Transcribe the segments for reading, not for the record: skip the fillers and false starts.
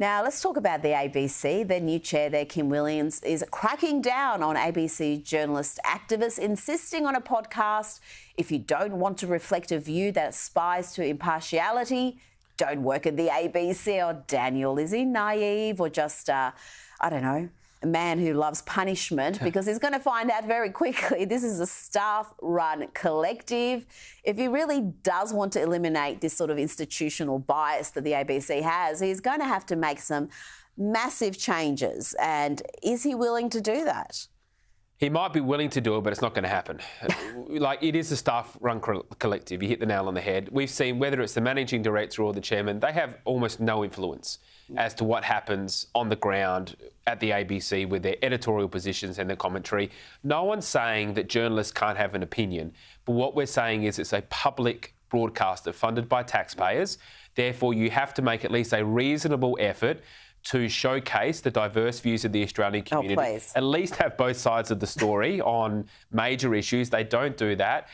Now, let's talk about the ABC. Their new chair there, Kim Williams, is cracking down on ABC journalist activists, insisting on a podcast. If you don't want to reflect a view that aspires to impartiality, don't work at the ABC. Or Daniel, is he naive or just, I don't know, a man who loves punishment? Because he's going to find out very quickly this is a staff-run collective. If he really does want to eliminate this sort of institutional bias that the ABC has, he's going to have to make some massive changes. And is he willing to do that? He might be willing to do it, but it's not going to happen. It is a staff-run collective. You hit the nail on the head. We've seen, whether it's the managing director or the chairman, they have almost no influence as to what happens on the ground at the ABC with their editorial positions and their commentary. No one's saying that journalists can't have an opinion, but what we're saying is it's a public broadcaster funded by taxpayers. Therefore, you have to make at least a reasonable effort to showcase the diverse views of the Australian community. At least have both sides of the story on major issues. They don't do that.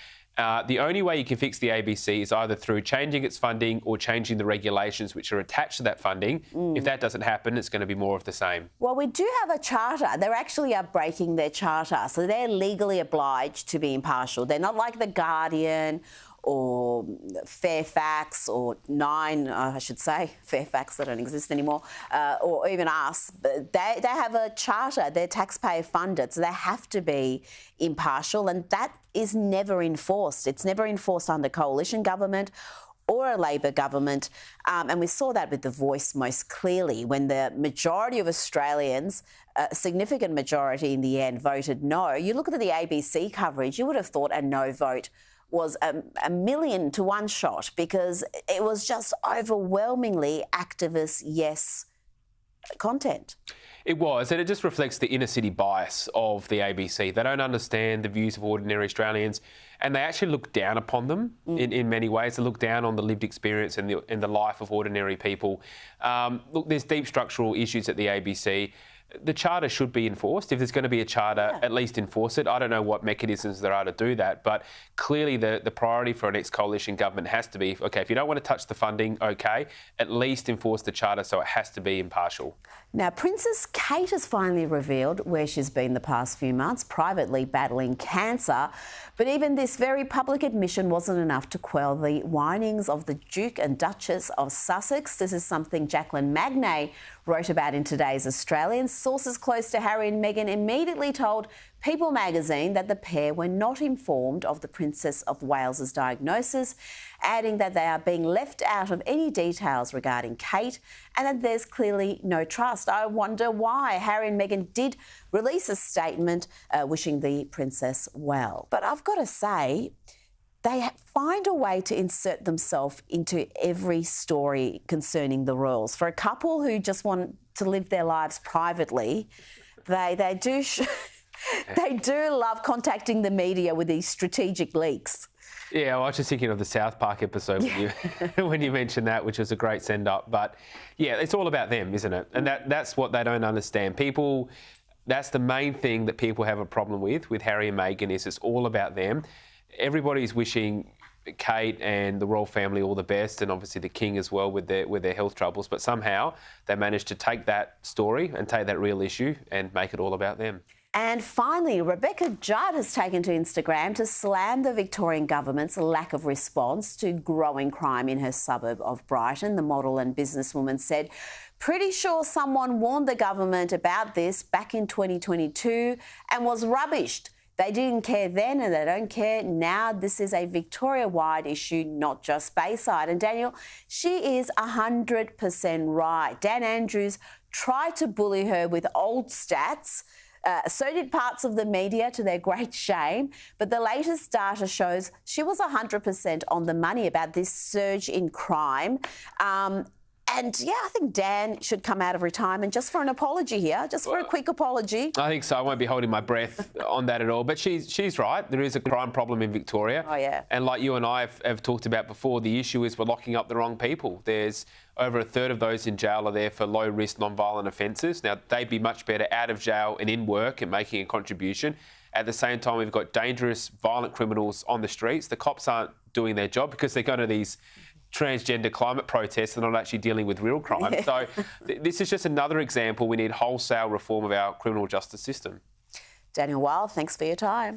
The only way you can fix the ABC is either through changing its funding or changing the regulations which are attached to that funding. If that doesn't happen, it's going to be more of the same. Well, we do have a charter. They actually are breaking their charter, so they're legally obliged to be impartial. They're not like The Guardian or Fairfax or Nine, I should say, Fairfax, they don't exist anymore, or even Us. They have a charter, they're taxpayer funded, so they have to be impartial, and that is never enforced. It's never enforced under coalition government or a Labor government, and we saw that with The Voice most clearly when the majority of Australians, a significant majority in the end, voted no. You look at the ABC coverage, you would have thought a no vote was a 1,000,000 to 1 shot, because it was just overwhelmingly activist yes content. It was, and it just reflects the inner city bias of the ABC. They don't understand the views of ordinary Australians, and they actually look down upon them in many ways. They look down on the lived experience and the life of ordinary people. Look, there's deep structural issues at the ABC. The charter should be enforced. If there's going to be a charter, at least enforce it. I don't know what mechanisms there are to do that, but clearly the priority for an ex-coalition government has to be, OK, if you don't want to touch the funding, OK, at least enforce the charter, so it has to be impartial. Now, Princess Kate has finally revealed where she's been the past few months, privately battling cancer. But even this very public admission wasn't enough to quell the whinings of the Duke and Duchess of Sussex. This is something Jacqueline Magnay wrote about in today's Australian. Sources close to Harry and Meghan immediately told People magazine that the pair were not informed of the Princess of Wales's diagnosis, adding that they are being left out of any details regarding Kate and that there's clearly no trust. I wonder why. Harry and Meghan did release a statement wishing the princess well. But I've got to say, they find a way to insert themselves into every story concerning the royals. For a couple who just want to live their lives privately, they do love contacting the media with these strategic leaks. Yeah, well, I was just thinking of the South Park episode when you mentioned that, which was a great send-up. But, yeah, it's all about them, isn't it? And that's what they don't understand. That's the main thing that people have a problem with Harry and Meghan, is it's all about them. Everybody's wishing Kate and the royal family all the best, and obviously the king as well with their health troubles. But somehow they managed to take that story and take that real issue and make it all about them. And finally, Rebecca Judd has taken to Instagram to slam the Victorian government's lack of response to growing crime in her suburb of Brighton. The model and businesswoman said, "Pretty sure someone warned the government about this back in 2022 and was rubbished. They didn't care then and they don't care now. This is a Victoria-wide issue, not just Bayside." And Daniel, she is 100% right. Dan Andrews tried to bully her with old stats. So did parts of the media, to their great shame. But the latest data shows she was 100% on the money about this surge in crime. And, yeah, I think Dan should come out of retirement just for an apology here, just for a quick apology. I think so. I won't be holding my breath on that at all. But she's right. There is a crime problem in Victoria. Oh, yeah. And like you and I have talked about before, the issue is we're locking up the wrong people. There's over a third of those in jail are there for low-risk, non-violent offences. Now, they'd be much better out of jail and in work and making a contribution. At the same time, we've got dangerous, violent criminals on the streets. The cops aren't doing their job because they go to these transgender climate protests and not actually dealing with real crime. Yeah. So this is just another example. We need wholesale reform of our criminal justice system. Daniel Wild, thanks for your time.